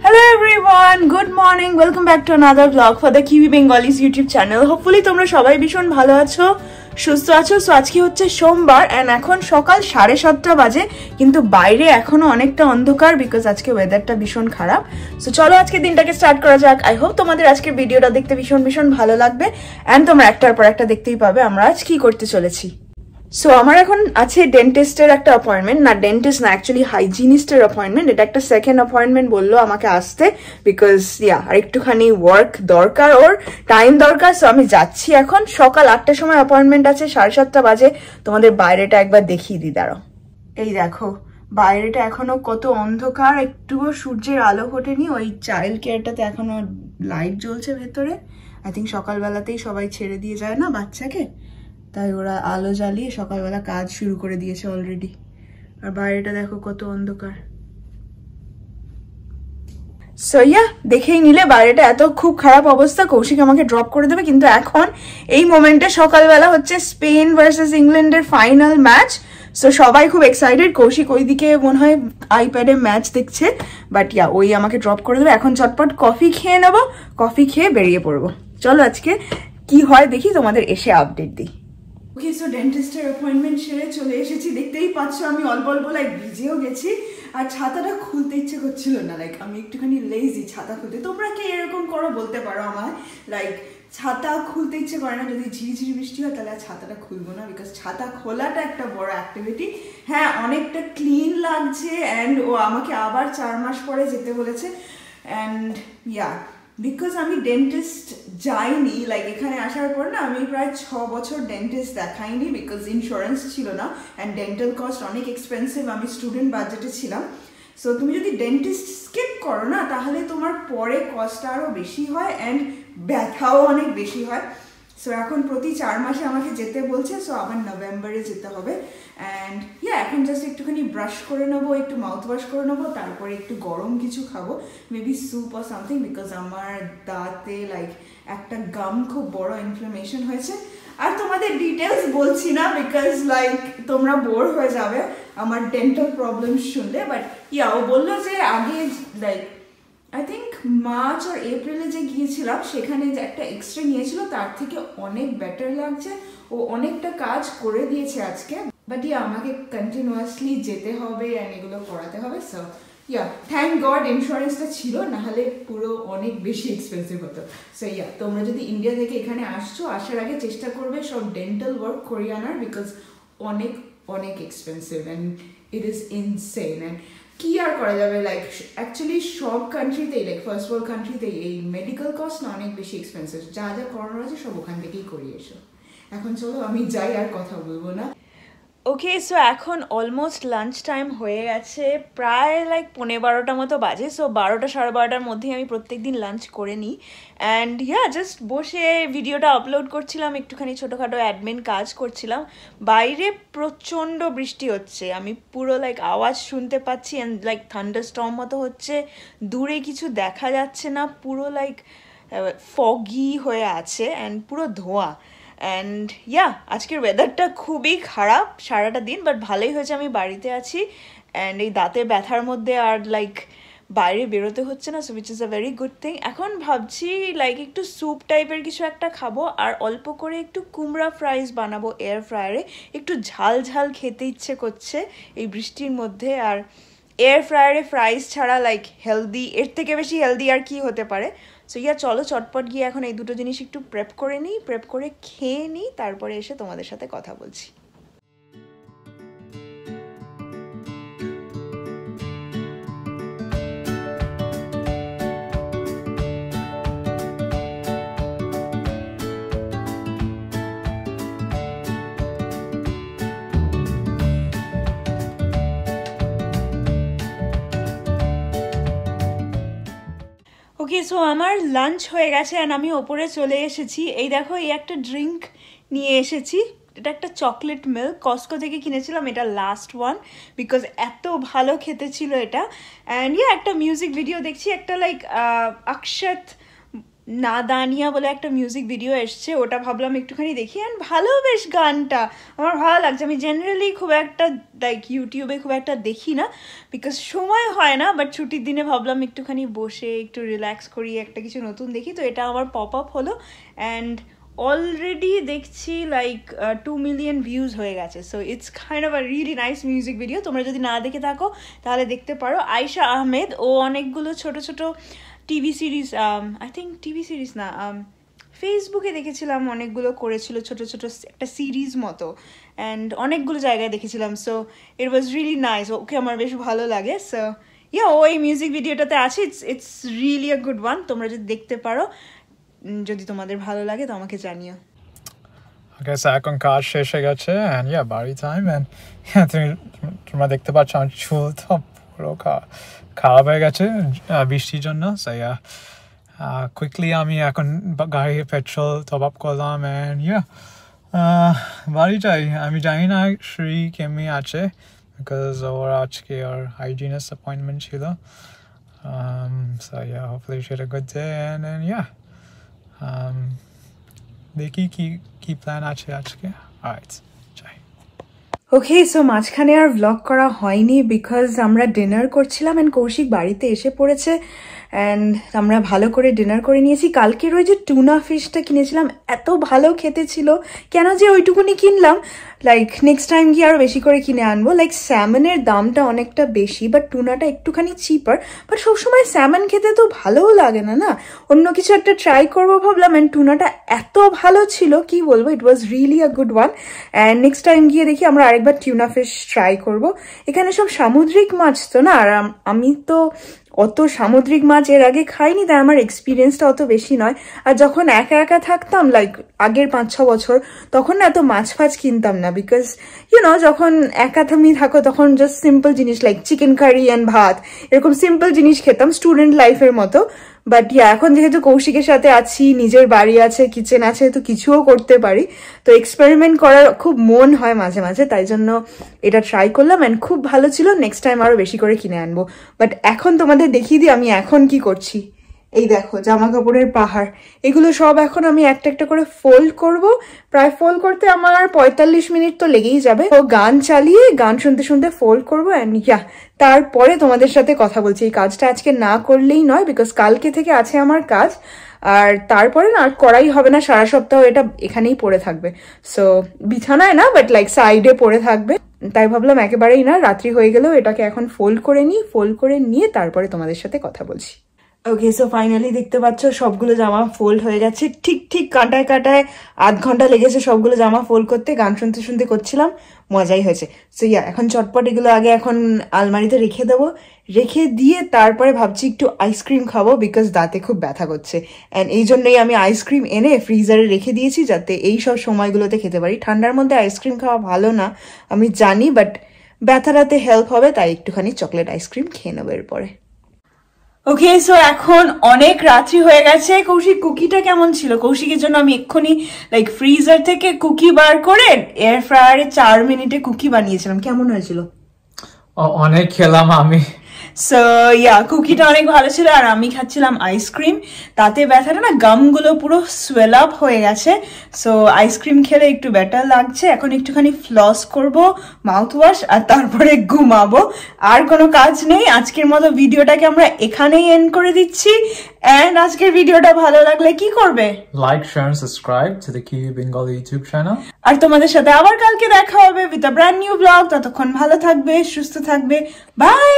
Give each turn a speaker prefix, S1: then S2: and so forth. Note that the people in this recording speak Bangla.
S1: Hello everyone, good morning. Welcome back to another vlog for the Kiwi Bengalis YouTube channel. Hopefully তোমরা সবাই ভীষণ ভালো আছো, সুস্থ আছো। সো আজকে হচ্ছে সোমবার এন্ড এখন সকাল 7:30 বাজে, কিন্তু বাইরে এখনো অনেকটা অন্ধকার বিকজ আজকে ওয়েদারটা ভীষণ খারাপ। সো চলো আজকে দিনটাকে স্টার্ট করা যাক। আই হোপ তোমাদের আজকের ভিডিওটা দেখতে ভীষণ ভালো লাগবে এন্ড তোমরা একটার পর একটা দেখতেই পাবে আমরা আজ কি করতে চলেছি। সো আমার এখন আছে ডেন্টিস্টের একটা অ্যাপয়েন্টমেন্ট, না ডেন্টিস্ট না, অ্যাকচুয়ালি হাইজিনিস্টের অ্যাপয়েন্টমেন্ট। এটা একটা সেকেন্ড অ্যাপয়েন্টমেন্ট বললো আমাকে আসতে, বিকজ আর একটুখানি ওয়ার্ক দরকার, ওর টাইম দরকার। সো আমি যাচ্ছি এখন। সকাল 8টার সময় অ্যাপয়েন্টমেন্ট আছে, 7:30 বাজে। তোমাদের বাইরেটা একবার দেখিয়ে দিই, দাঁড়াও। এই দেখো বাইরেটা এখনো কত অন্ধকার, একটুও সূর্যের আলো ফোটেনি। ওই চাইল্ড কেয়ারটাতে এখনো লাইট জ্বলছে ভেতরে। আই থিঙ্ক সকালবেলাতেই সবাই ছেড়ে দিয়ে যায় না বাচ্চাকে, তাই ওরা আলো জ্বালিয়ে সকালবেলা কাজ শুরু করে দিয়েছে অলরেডি। আর বাইরেটা দেখো কত অন্ধকার। সো দেখেই নিলে বাইরেটা এত খুব খারাপ অবস্থা। কৌশিক আমাকে ড্রপ করে দেবে, কিন্তু এখন এই মোমেন্টে সকালবেলা হচ্ছে স্পেন ভার্সেস ইংল্যান্ডের ফাইনাল ম্যাচ। সো সবাই খুব এক্সাইটেড। কৌশিক ওইদিকে মনে হয় আইপ্যাডে ম্যাচ দেখছে, বাট ওই আমাকে ড্রপ করে দেবে। এখন চটপট কফি খেয়ে নেবো, কফি খেয়ে বেরিয়ে পড়বো। চলো আজকে কি হয় দেখি, তোমাদের এসে আপডেট দিই। ওকে, সো ডেন্টিস্টের অ্যাপয়েন্টমেন্ট সেরে চলে এসেছি। দেখতেই পাচ্ছ আমি অল্প ভিজেও গেছি, আর ছাতাটা খুলতে ইচ্ছে করছিল না। আমি একটুখানি লেজি ছাতা খুলতে। তোমরা কে এরকম করো বলতে পারো আমায়। ছাতা খুলতে ইচ্ছে করে না, যদি ঝিরিঝিরি বৃষ্টি হয় তাহলে ছাতাটা খুলবো না, বিকজ ছাতা খোলাটা একটা বড় অ্যাক্টিভিটি। হ্যাঁ, অনেকটা ক্লিন লাগছে অ্যান্ড ও আমাকে আবার 4 মাস পরে যেতে বলেছে। অ্যান্ড বিকজ আমি ডেন্টিস্ট যাইনি, এখানে আসার পর না আমি প্রায় 6 বছর ডেন্টিস্ট দেখাইনি, বিকজ ইন্স্যুরেন্স ছিল না অ্যান্ড ডেন্টাল কস্ট অনেক এক্সপেন্সিভ। আমি স্টুডেন্ট বাজেটে ছিলাম। সো তুমি যদি ডেন্টিস্ট স্কিপ করো না, তাহলে তোমার পরে কস্টটা আরও বেশি হয় অ্যান্ড ব্যথাও অনেক বেশি হয়। সো এখন প্রতি 4 মাসে আমাকে যেতে বলছে। সো আবার নভেম্বরে যেতে হবে। অ্যান্ড এখন জাস্ট একটুখানি ব্রাশ করে নেবো, একটু মাউথ ওয়াশ করে নেবো, তারপরে একটু গরম কিছু খাবো, maybe soup or something, because আমার দাঁতে একটা গাম খুব বড় ইনফ্লামেশন হয়েছে। আর তোমাদের ডিটেলস বলছি না, বিকজ তোমরা বোর হয়ে যাবে আমার ডেন্টাল প্রবলেম শুনলে। বাট ও বললো যে আগে আই থিঙ্ক মার্চ আর এপ্রিলে যে গিয়েছিলাম, সেখানে যে একটা এক্সরে নিয়েছিল, তার থেকে অনেক বেটার লাগছে। ও অনেকটা কাজ করে দিয়েছে আজকে। বাট আমাকে কন্টিনিউয়াসলি যেতে হবে অ্যান্ড এগুলো করাতে হবে। সো থ্যাংক গড ইন্স্যুরেন্সটা ছিল, নাহলে পুরো অনেক বেশি এক্সপেন্সিভ হতো। সো তোমরা যদি ইন্ডিয়া থেকে এখানে আসছো, আসার আগে চেষ্টা করবে সব ডেন্টাল ওয়ার্ক করিয়ে আনার, বিকজ অনেক expensive and it is insane. And কি আর করা যাবে, অ্যাকচুয়ালি সব কান্ট্রিতেই ফার্স্ট ওয়ার্ল্ড কান্ট্রিতেই এই মেডিকেল কস্ট না অনেক বেশি এক্সপেন্সিভ। যা করানোর আছে সব ওখান থেকেই করিয়ে এসো। এখন চলো আমি যাই, আর কথা বলবো না। ওকে, সো এখন অলমোস্ট লাঞ্চ টাইম হয়ে গেছে, প্রায় 11:15 মতো বাজে। সো 12টা 12:30টার মধ্যেই আমি প্রত্যেকদিন লাঞ্চ করে নিই। অ্যান্ড জাস্ট বসে ভিডিওটা আপলোড করছিলাম, একটুখানি ছোটোখাটো অ্যাডমিন কাজ করছিলাম। বাইরে প্রচণ্ড বৃষ্টি হচ্ছে, আমি পুরো আওয়াজ শুনতে পাচ্ছি অ্যান্ড থান্ডারস্টর্ম মতো হচ্ছে। দূরে কিছু দেখা যাচ্ছে না, পুরো ফগি হয়ে আছে অ্যান্ড পুরো ধোঁয়া। অ্যান্ড আজকের ওয়েদারটা খুবই খারাপ সারাটা দিন, বাট ভালোই হয়েছে আমি বাড়িতে আছি। অ্যান্ড এই দাঁতে ব্যথার মধ্যে আর বাইরে বেরোতে হচ্ছে না, so which is a very good thing. এখন ভাবছি একটু স্যুপ টাইপের কিছু একটা খাবো, আর অল্প করে একটু কুমড়া ফ্রাইস বানাবো এয়ার ফ্রায়ারে। একটু ঝাল খেতে ইচ্ছে করছে এই বৃষ্টির মধ্যে। আর এয়ার ফ্রায়ারে ফ্রাইস ছাড়া হেলদি, এর থেকে বেশি হেলদি আর কি হতে পারে। সো চলো চটপট গিয়ে এখন এই দুটো জিনিস একটু প্রেপ করে নিই, প্রেপ করে খেয়ে নিই, তারপরে এসে তোমাদের সাথে কথা বলছি। ওকে, সো আমার লাঞ্চ হয়ে গেছে অ্যান্ড আমি ওপরে চলে এসেছি। এই দেখো, এই একটা ড্রিঙ্ক নিয়ে এসেছি। এটা একটা চকলেট মিল্ক, কস্কো থেকে কিনেছিলাম। এটা লাস্ট ওয়ান, বিকজ এত ভালো খেতে ছিল এটা। অ্যান্ড একটা মিউজিক ভিডিও দেখছি, একটা অক্ষত নাদানিয়া বলে একটা মিউজিক ভিডিও এসছে, ওটা ভাবলাম একটুখানি দেখি। অ্যান্ড ভালো বেশ গানটা, আমার ভালো লাগছে। আমি জেনারেলি খুব একটা লাইক ইউটিউবে খুব একটা দেখি না, বিকজ সময় হয় না, বাট ছুটির দিনে ভাবলাম একটুখানি বসে একটু রিল্যাক্স করি, একটা কিছু নতুন দেখি। তো এটা আমার পপ আপ হলো, অ্যান্ড অলরেডি দেখছি লাইক 2 মিলিয়ন ভিউজ হয়ে গেছে। So it's kind of a really nice music video. তোমরা যদি না দেখে থাকো তাহলে দেখতে পারো। আয়েশা আহমেদ, ও অনেকগুলো ছোট ছোট TV series, I think TV series না, ফেসবুকে দেখেছিলাম অনেকগুলো করেছিল ছোট ছোট একটা সিরিজ মতো, অ্যান্ড অনেকগুলো জায়গায় দেখেছিলাম। So it was really nice, okay আমার বেশ ভালো লাগে। সো ইয়া, ও এই মিউজিক ভিডিওটাতে আছে, it's really a good one. তোমরা যদি দেখতে পারো, যদি তোমাদের ভালো লাগে তো আমাকে জানিও।
S2: Okay, so এখন কাজ শেষ হয়ে গেছে, and yeah, বাড়ি টাইম, and তোমরা দেখতে পাচ্ছ আমার চুল তো পুরো খারাপ হয়ে গেছে বৃষ্টির জন্য। So yeah, কুইকলি আমি এখন গাড়ি পেট্রোল টপ আপ করলাম, and yeah, বাড়ি যাই। আমি জানি না শ্রী কেমনি আছে, বিকজ ওর আজকে ওর হাইজিনিস্ট অ্যাপয়েন্টমেন্ট ছিল। So yeah, hopefully she had a good day, and then yeah, দেখি কি প্ল্যান আছে আজকে। অলরাইট, যাই।
S1: ওকে, সো মাঝখানে আর ভ্লগ করা হয়নি বিকজ আমরা ডিনার করছিলাম, অ্যান্ড কৌশিক বাড়িতে এসে পড়েছে, অ্যান্ড আমরা ভালো করে ডিনার করে নিয়েছি। কালকের ওই যে টুনা ফিশটা কিনেছিলাম, এত ভালো খেতে ছিল, কেন যে ওইটুকুনি কিনলাম, লাইক নেক্সট টাইম গিয়ে আরও বেশি করে কিনে আনবো। লাইক স্যামনের দামটা অনেকটা বেশি, বাট টুনাটা একটুখানি চিপার। বাট সবসময় স্যামন খেতে তো ভালোও লাগে না, না অন্য কিছু একটা ট্রাই করবো ভাবলাম, অ্যান্ড টুনাটা এত ভালো ছিল কি বলবো, it was really a good one. And next time গিয়ে দেখি আমরা আরেকবার টুনা ফিশ ট্রাই করবো। এখানে সব সামুদ্রিক মাছ তো না, আর আমি তো অত সামুদ্রিক মাছ এর আগে খাইনি, তাই আমার এক্সপিরিয়েন্সটা অত বেশি নয়। আর যখন একা একা থাকতাম লাইক আগের 5-6 বছর, তখন না এত মাছ ফাছ কিনতাম না, বিকজ যখন একা তুমি থাকো তখন জাস্ট সিম্পল জিনিস লাইক চিকেন কারি অ্যান্ড ভাত, এরকম সিম্পল জিনিস খেতাম স্টুডেন্ট লাইফের মতো। বাট এখন যেহেতু কৌশিকের সাথে আছি, নিজের বাড়ি আছে, কিচেন আছে, তো কিছুও করতে পারি, তো এক্সপেরিমেন্ট করার খুব মন হয় মাঝে মাঝে, তাই জন্য এটা ট্রাই করলাম, অ্যান্ড খুব ভালো ছিল। নেক্সট টাইম আরো বেশি করে কিনে আনবো। বাট এখন তোমাদের দেখিয়ে দিই আমি এখন কি করছি। এই দেখো জামা কাপড়ের পাহাড়, এগুলো সব এখন আমি একটা একটা করে ফোল্ড করব। প্রায় ফোল্ড করতে আমার 45 মিনিট তো লেগেই যাবে। তো গান চালিয়ে গান শুনতে শুনতে ফোল্ড করবো, অ্যান্ড ইয়া তারপরে তোমাদের সাথে কথা বলছি। এই কাজটা আজকে না করলেই নয়, বিকজ কালকে থেকে আছে আমার কাজ, আর তারপরে না আর করাই হবে না, সারা সপ্তাহ এটা এখানেই পড়ে থাকবে। সো বিছানায় না, বাট লাইক সাইডে পড়ে থাকবে, তাই ভাবলাম একেবারেই না, রাত্রি হয়ে গেলেও এটাকে এখন ফোল্ড করে নিই। ফোল্ড করে নিয়ে তারপরে তোমাদের সাথে কথা বলছি। ওকে, সো ফাইনালি দেখতে পাচ্ছ সবগুলো জামা ফোল্ড হয়ে গেছে, ঠিক কাটায় কাটায় আধ ঘন্টা লেগেছে সবগুলো জামা ফোল্ড করতে। গান শুনতে শুনতে করছিলাম, মজাই হয়েছে। সো ইয়া, এখন চটপট এগুলো আগে এখন আলমারিতে রেখে দেবো, রেখে দিয়ে তারপরে ভাবছি একটু আইসক্রিম খাবো, বিকজ দাঁতে খুব ব্যথা করছে, অ্যান্ড এই জন্যই আমি আইসক্রিম এনে ফ্রিজারে রেখে দিয়েছি, যাতে এই সব সময়গুলোতে খেতে পারি। ঠান্ডার মধ্যে আইসক্রিম খাওয়া ভালো না আমি জানি, বাট ব্যথাটাতে হেল্প হবে, তাই একটুখানি চকলেট আইসক্রিম খেয়ে নেবো এরপরে। ওকে, সো এখন অনেক রাত্রি হয়ে গেছে। কৌশিক, কুকিটা কেমন ছিল? কৌশিকের জন্য আমি এক্ষুনি লাইক ফ্রিজার থেকে কুকি বার করে এয়ার ফ্রায়ারে 4 মিনিটে কুকি বানিয়েছিলাম। কেমন হয়েছিল?
S2: অনেক খেলাম আমি।
S1: সো ইয়া, কুকিটা অনেক ভালো ছিল, আর আমি খাচ্ছিলাম আইসক্রিম। তাতে ব্যথাটা না গামগুলো পুরো সোয়েল আপ হয়ে গেছে। সো আইসক্রিম খেলে একটু বেটার লাগছে। এখন একটুখানি ফ্লস করব, মাউথ ওয়াশ, আর তারপরে ঘুমাবো। আর কোনো কাজ নেই। আজকের মতো ভিডিওটাকে আমরা এখানেই এন্ড করে দিচ্ছি। এন্ড আজকের ভিডিওটা ভালো লাগলে কি করবে?
S2: Like, share, subscribe to the Kiwi Bengali YouTube channel.
S1: আর তোমাদের সাথে আবার কালকে দেখা হবে with a brand new blog. ততক্ষণ ভালো থাকবে, সুস্থ থাকবে, বাই।